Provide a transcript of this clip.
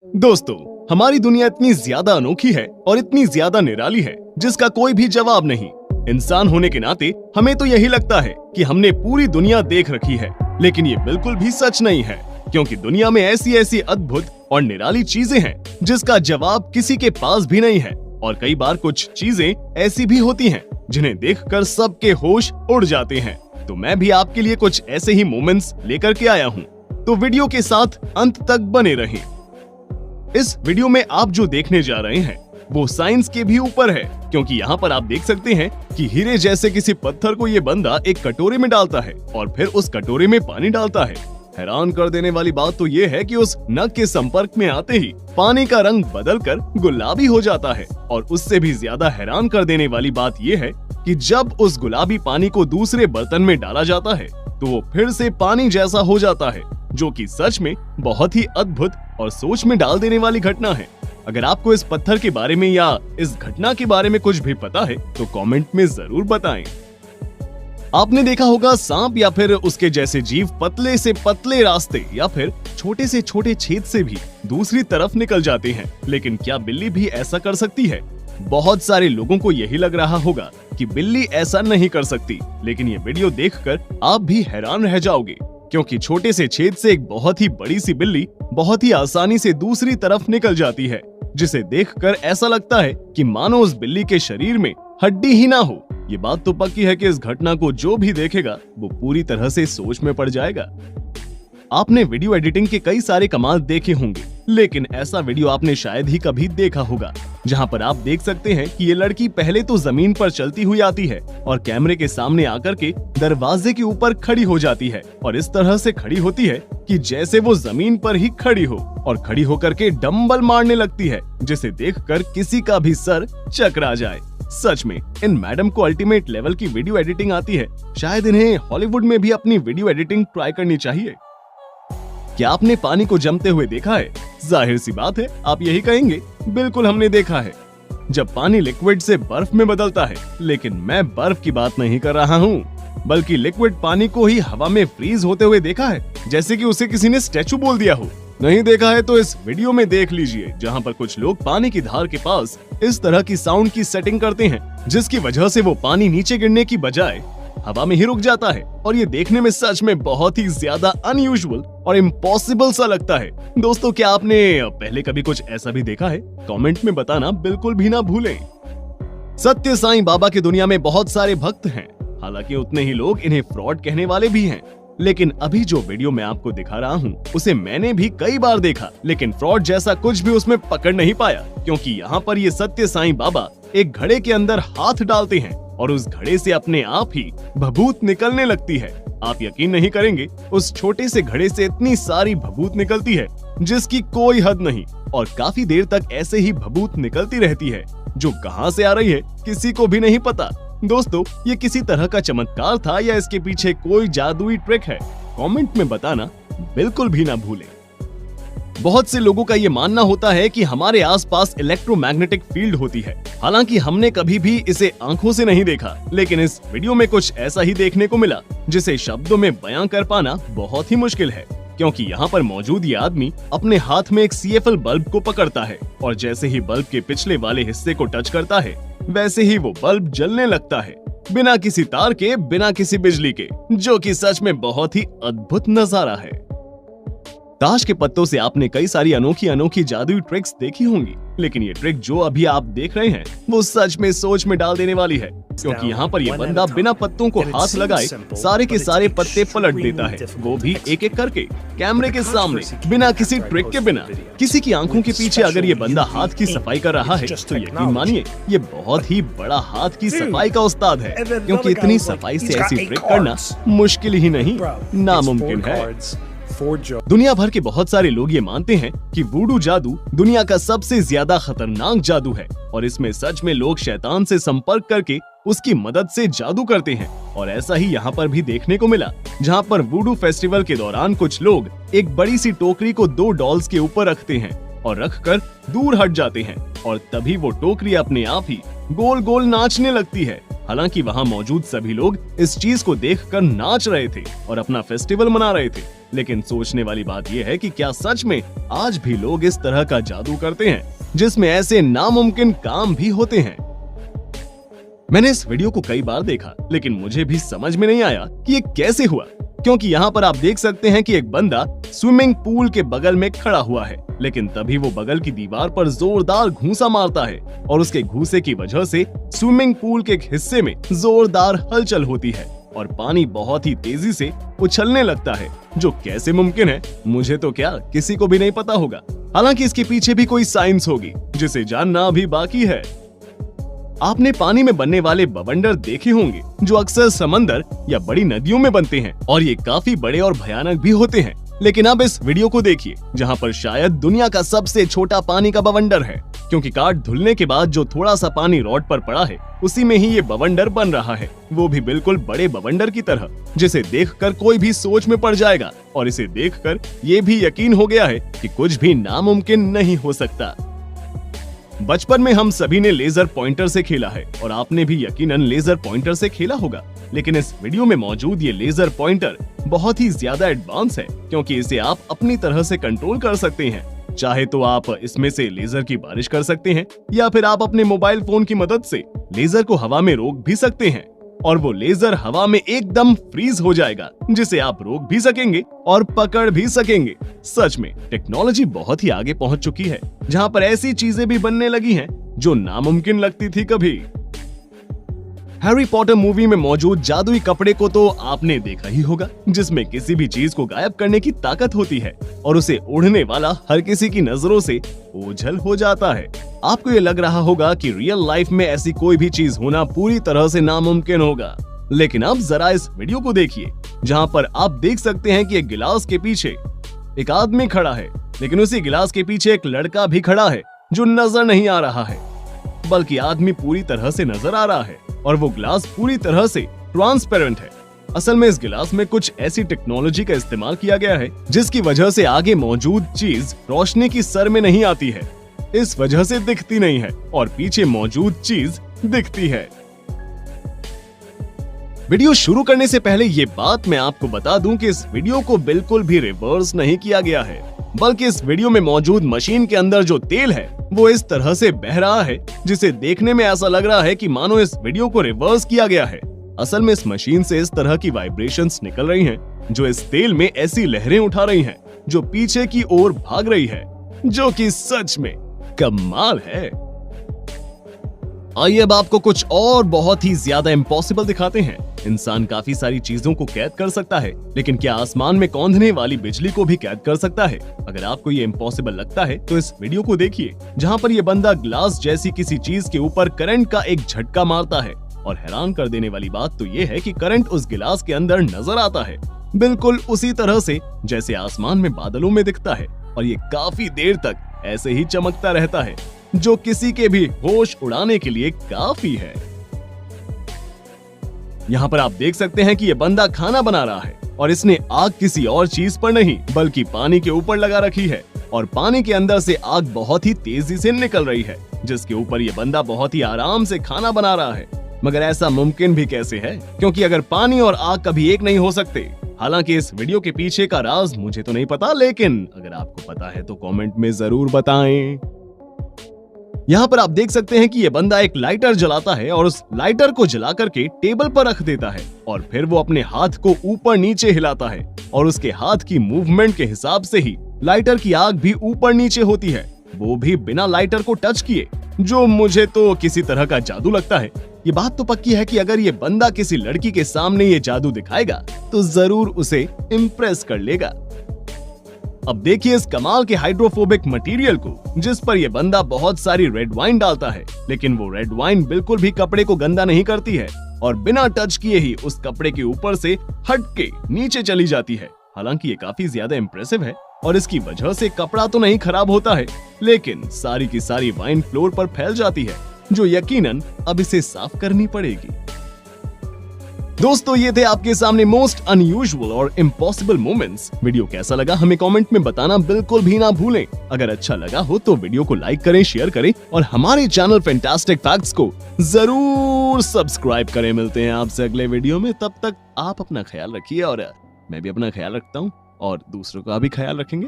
दोस्तों, हमारी दुनिया इतनी ज्यादा अनोखी है और इतनी ज्यादा निराली है जिसका कोई भी जवाब नहीं। इंसान होने के नाते हमें तो यही लगता है कि हमने पूरी दुनिया देख रखी है, लेकिन ये बिल्कुल भी सच नहीं है, क्योंकि दुनिया में ऐसी ऐसी अद्भुत और निराली चीजें हैं जिसका जवाब किसी के पास भी नहीं है। और कई बार कुछ चीजें ऐसी भी होती हैं जिन्हें देखकर सबके होश उड़ जाते हैं। तो मैं भी आपके लिए कुछ ऐसे ही मोमेंट्स लेकर के आया हूँ, तो वीडियो के साथ अंत तक बने रहें। इस वीडियो में आप जो देखने जा रहे हैं वो साइंस के भी ऊपर है, क्योंकि यहाँ पर आप देख सकते हैं कि हीरे जैसे किसी पत्थर को ये बंदा एक कटोरे में डालता है और फिर उस कटोरे में पानी डालता है। हैरान कर देने वाली बात तो ये है कि उस नग के संपर्क में आते ही पानी का रंग बदलकर गुलाबी हो जाता है। और उससे भी ज्यादा हैरान कर देने वाली बात ये है कि जब उस गुलाबी पानी को दूसरे बर्तन में डाला जाता है तो वो फिर से पानी जैसा हो जाता है, जो कि सच में बहुत ही अद्भुत और सोच में डाल देने वाली घटना है। अगर आपको इस पत्थर के बारे में या इस घटना के बारे में कुछ भी पता है तो कमेंट में जरूर बताएं। आपने देखा होगा सांप या फिर उसके जैसे जीव पतले से पतले रास्ते या फिर छोटे से छोटे छेद से भी दूसरी तरफ निकल जाते हैं, लेकिन क्या बिल्ली भी ऐसा कर सकती है? बहुत सारे लोगों को यही लग रहा होगा कि बिल्ली ऐसा नहीं कर सकती, लेकिन ये वीडियो देखकर आप भी हैरान रह जाओगे, क्योंकि छोटे से छेद से एक बहुत ही बड़ी सी बिल्ली बहुत ही आसानी से दूसरी तरफ निकल जाती है, जिसे देखकर ऐसा लगता है कि मानो उस बिल्ली के शरीर में हड्डी ही ना हो। ये बात तो पक्की है कि इस घटना को जो भी देखेगा वो पूरी तरह से सोच में पड़ जाएगा। आपने वीडियो एडिटिंग के कई सारे कमाल देखे होंगे, लेकिन ऐसा वीडियो आपने शायद ही कभी देखा होगा जहां पर आप देख सकते हैं कि ये लड़की पहले तो जमीन पर चलती हुई आती है और कैमरे के सामने आकर के दरवाजे के ऊपर खड़ी हो जाती है और इस तरह से खड़ी होती है कि जैसे वो जमीन पर ही खड़ी हो, और खड़ी होकर के डंबल मारने लगती है, जिसे देखकर किसी का भी सर चकरा जाए। सच में इन मैडम को अल्टीमेट लेवल की वीडियो एडिटिंग आती है। शायद इन्हें हॉलीवुड में भी अपनी वीडियो एडिटिंग ट्राई करनी चाहिए। क्या आपने पानी को जमते हुए देखा है? जाहिर सी बात है आप यही कहेंगे, बिल्कुल हमने देखा है, जब पानी लिक्विड से बर्फ में बदलता है। लेकिन मैं बर्फ की बात नहीं कर रहा हूँ, बल्कि लिक्विड पानी को ही हवा में फ्रीज होते हुए देखा है, जैसे कि उसे किसी ने स्टैचू बोल दिया हो। नहीं देखा है तो इस वीडियो में देख लीजिए, जहाँ पर कुछ लोग पानी की धार के पास इस तरह की साउंड की सेटिंग करते हैं, जिसकी वजह से वो पानी नीचे गिरने की बजाय हवा में ही रुक जाता है। और ये देखने में सच में बहुत ही ज्यादा अनयूजुअल और इम्पॉसिबल सा लगता है। दोस्तों, क्या आपने पहले कभी कुछ ऐसा भी देखा है? कमेंट में बताना बिल्कुल भी ना भूलें। सत्य साईं बाबा की दुनिया में बहुत सारे भक्त हैं, हालांकि उतने ही लोग इन्हें फ्रॉड कहने वाले भी हैं। लेकिन अभी जो वीडियो मैं आपको दिखा रहा हूँ उसे मैंने भी कई बार देखा, लेकिन फ्रॉड जैसा कुछ भी उसमें पकड़ नहीं पाया, क्योंकि यहाँ पर ये सत्य साईं बाबा एक घड़े के अंदर हाथ डालते हैं और उस घड़े से अपने आप ही भभूत निकलने लगती है। आप यकीन नहीं करेंगे, उस छोटे से घड़े से इतनी सारी भभूत निकलती है जिसकी कोई हद नहीं, और काफी देर तक ऐसे ही भभूत निकलती रहती है, जो कहां से आ रही है किसी को भी नहीं पता। दोस्तों, ये किसी तरह का चमत्कार था या इसके पीछे कोई जादुई ट्रिक है? कमेंट में बताना बिल्कुल भी ना भूलें। बहुत से लोगों का ये मानना होता है कि हमारे आसपास इलेक्ट्रोमैग्नेटिक फील्ड होती है, हालांकि हमने कभी भी इसे आंखों से नहीं देखा, लेकिन इस वीडियो में कुछ ऐसा ही देखने को मिला जिसे शब्दों में बयां कर पाना बहुत ही मुश्किल है, क्योंकि यहाँ पर मौजूद ये आदमी अपने हाथ में एक CFL बल्ब को पकड़ता है और जैसे ही बल्ब के पिछले वाले हिस्से को टच करता है वैसे ही वो बल्ब जलने लगता है, बिना किसी तार के, बिना किसी बिजली के, जो कि सच में बहुत ही अद्भुत नजारा है। ताश के पत्तों से आपने कई सारी अनोखी अनोखी जादुई ट्रिक्स देखी होंगी, लेकिन ये ट्रिक जो अभी आप देख रहे हैं वो सच में सोच में डाल देने वाली है, क्योंकि यहाँ पर ये बंदा बिना पत्तों को हाथ लगाए सारे के सारे पत्ते पलट देता है, वो भी एक एक करके कैमरे के सामने, बिना किसी ट्रिक के, बिना किसी की आंखों के पीछे। अगर ये बंदा हाथ की सफाई कर रहा है तो यकीन मानिए ये बहुत ही बड़ा हाथ की सफाई का उस्ताद है, क्योंकि इतनी सफाई से ऐसी ट्रिक करना मुश्किल ही नहीं, नामुमकिन है। दुनिया भर के बहुत सारे लोग ये मानते हैं कि वूडू जादू दुनिया का सबसे ज्यादा खतरनाक जादू है, और इसमें सच में लोग शैतान से संपर्क करके उसकी मदद से जादू करते हैं। और ऐसा ही यहाँ पर भी देखने को मिला, जहाँ पर वूडू फेस्टिवल के दौरान कुछ लोग एक बड़ी सी टोकरी को 2 डॉल्स के ऊपर रखते हैं और रखकर दूर हट जाते हैं, और तभी वो टोकरी अपने आप ही गोल गोल नाचने लगती है। हालांकि वहां मौजूद सभी लोग इस चीज को देखकर नाच रहे थे और अपना फेस्टिवल मना रहे थे। लेकिन सोचने वाली बात यह है कि क्या सच में आज भी लोग इस तरह का जादू करते हैं जिसमें ऐसे नामुमकिन काम भी होते हैं। मैंने इस वीडियो को कई बार देखा, लेकिन मुझे भी समझ में नहीं आया कि ये कैसे हुआ, क्योंकि यहाँ पर आप देख सकते हैं कि एक बंदा स्विमिंग पूल के बगल में खड़ा हुआ है, लेकिन तभी वो बगल की दीवार पर जोरदार घूंसा मारता है और उसके घूंसे की वजह से स्विमिंग पूल के एक हिस्से में जोरदार हलचल होती है और पानी बहुत ही तेजी से उछलने लगता है, जो कैसे मुमकिन है मुझे तो क्या किसी को भी नहीं पता होगा। हालांकि इसके पीछे भी कोई साइंस होगी जिसे जानना अभी बाकी है। आपने पानी में बनने वाले बवंडर देखे होंगे जो अक्सर समंदर या बड़ी नदियों में बनते हैं और ये काफी बड़े और भयानक भी होते हैं। लेकिन अब इस वीडियो को देखिए जहाँ पर शायद दुनिया का सबसे छोटा पानी का बवंडर है, क्योंकि काट धुलने के बाद जो थोड़ा सा पानी रॉड पर पड़ा है उसी में ही ये बवंडर बन रहा है, वो भी बिल्कुल बड़े बवंडर की तरह, जिसे देखकर कोई भी सोच में पड़ जाएगा और इसे देखकर ये भी यकीन हो गया है कि कुछ भी नामुमकिन नहीं हो सकता। बचपन में हम सभी ने लेजर पॉइंटर से खेला है और आपने भी यकीनन लेजर पॉइंटर से खेला होगा, लेकिन इस वीडियो में मौजूद ये लेजर पॉइंटर बहुत ही ज्यादा एडवांस है, क्योंकि इसे आप अपनी तरह से कंट्रोल कर सकते हैं। चाहे तो आप इसमें से लेजर की बारिश कर सकते हैं या फिर आप अपने मोबाइल फोन की मदद से लेजर को हवा में रोक भी सकते हैं और वो लेजर हवा में एकदम फ्रीज हो जाएगा, जिसे आप रोक भी सकेंगे और पकड़ भी सकेंगे। सच में टेक्नोलॉजी बहुत ही आगे पहुंच चुकी है, जहां पर ऐसी चीजें भी बनने लगी हैं जो नामुमकिन लगती थी कभी। हैरी पॉटर मूवी में मौजूद जादुई कपड़े को तो आपने देखा ही होगा, जिसमें किसी भी चीज को गायब करने की ताकत होती है और उसे ओढ़ने वाला हर किसी की नजरों से ओझल हो जाता है। आपको ये लग रहा होगा कि रियल लाइफ में ऐसी कोई भी चीज होना पूरी तरह से नामुमकिन होगा, लेकिन अब जरा इस वीडियो को देखिए जहाँ पर आप देख सकते हैं कि एक गिलास के पीछे एक आदमी खड़ा है, लेकिन उसी गिलास के पीछे एक लड़का भी खड़ा है जो नजर नहीं आ रहा है, बल्कि आदमी पूरी तरह से नजर आ रहा है और वो गिलास पूरी तरह से ट्रांसपेरेंट है। असल में इस गिलास में कुछ ऐसी टेक्नोलॉजी का इस्तेमाल किया गया है जिसकी वजह से आगे मौजूद चीज रोशनी की सर में नहीं आती है, इस वजह से दिखती नहीं है और पीछे मौजूद चीज दिखती है। वीडियो शुरू करने से पहले ये बात मैं आपको बता दूं कि इस वीडियो को बिल्कुल भी रिवर्स नहीं किया गया है, बल्कि इस वीडियो में मौजूद मशीन के अंदर जो तेल है वो इस तरह से बह रहा है जिसे देखने में ऐसा लग रहा है कि मानो इस वीडियो को रिवर्स किया गया है। असल में इस मशीन से इस तरह की वाइब्रेशंस निकल रही हैं जो इस तेल में ऐसी लहरें उठा रही हैं जो पीछे की ओर भाग रही है, जो कि सच में कमाल है। आइए अब आपको कुछ और बहुत ही ज्यादा इम्पॉसिबल दिखाते हैं। इंसान काफी सारी चीजों को कैद कर सकता है, लेकिन क्या आसमान में कौंधने वाली बिजली को भी कैद कर सकता है? अगर आपको ये इम्पॉसिबल लगता है तो इस वीडियो को देखिए जहाँ पर ये बंदा ग्लास जैसी किसी चीज के ऊपर करंट का एक झटका मारता है और हैरान कर देने वाली बात तो ये है कि करंट उस गिलास के अंदर नजर आता है, बिल्कुल उसी तरह से जैसे आसमान में बादलों में दिखता है और ये काफी देर तक ऐसे ही चमकता रहता है, जो किसी के भी होश उड़ाने के लिए काफी है। यहाँ पर आप देख सकते हैं कि ये बंदा खाना बना रहा है और इसने आग किसी और चीज पर नहीं बल्कि पानी के ऊपर लगा रखी है और पानी के अंदर से आग बहुत ही तेजी से निकल रही है, जिसके ऊपर ये बंदा बहुत ही आराम से खाना बना रहा है। मगर ऐसा मुमकिन भी कैसे है, क्योंकि अगर पानी और आग कभी एक नहीं हो सकते। हालांकि इस वीडियो के पीछे का राज मुझे तो नहीं पता, लेकिन अगर आपको पता है तो कमेंट में जरूर बताएं। यहाँ पर आप देख सकते हैं कि ये बंदा एक लाइटर जलाता है और उस लाइटर को जला करके टेबल पर रख देता है और फिर वो अपने हाथ को ऊपर नीचे हिलाता है और उसके हाथ की मूवमेंट के हिसाब से ही लाइटर की आग भी ऊपर नीचे होती है, वो भी बिना लाइटर को टच किए, जो मुझे तो किसी तरह का जादू लगता है। ये बात तो पक्की है कि अगर ये बंदा किसी लड़की के सामने ये जादू दिखाएगा तो जरूर उसे इम्प्रेस कर लेगा। अब देखिए इस कमाल के हाइड्रोफोबिक मटेरियल को, जिस पर यह बंदा बहुत सारी रेड वाइन डालता है, लेकिन वो रेड वाइन बिल्कुल भी कपड़े को गंदा नहीं करती है और बिना टच किए ही उस कपड़े के ऊपर से हट के नीचे चली जाती है। हालांकि ये काफी ज्यादा इम्प्रेसिव है और इसकी वजह से कपड़ा तो नहीं खराब होता है, लेकिन सारी की सारी वाइन फ्लोर पर फैल जाती है, जो यकीनन अब इसे साफ करनी पड़ेगी। दोस्तों ये थे आपके सामने मोस्ट अनयूजुअल और इम्पॉसिबल मोमेंट्स। वीडियो कैसा लगा हमें कमेंट में बताना बिल्कुल भी ना भूलें। अगर अच्छा लगा हो तो वीडियो को लाइक करें, शेयर करें और हमारे चैनल फैंटास्टिक फैक्ट्स को जरूर सब्सक्राइब करें। मिलते हैं आपसे अगले वीडियो में, तब तक आप अपना ख्याल रखिए और मैं भी अपना ख्याल रखता हूँ और दूसरों का भी ख्याल रखेंगे।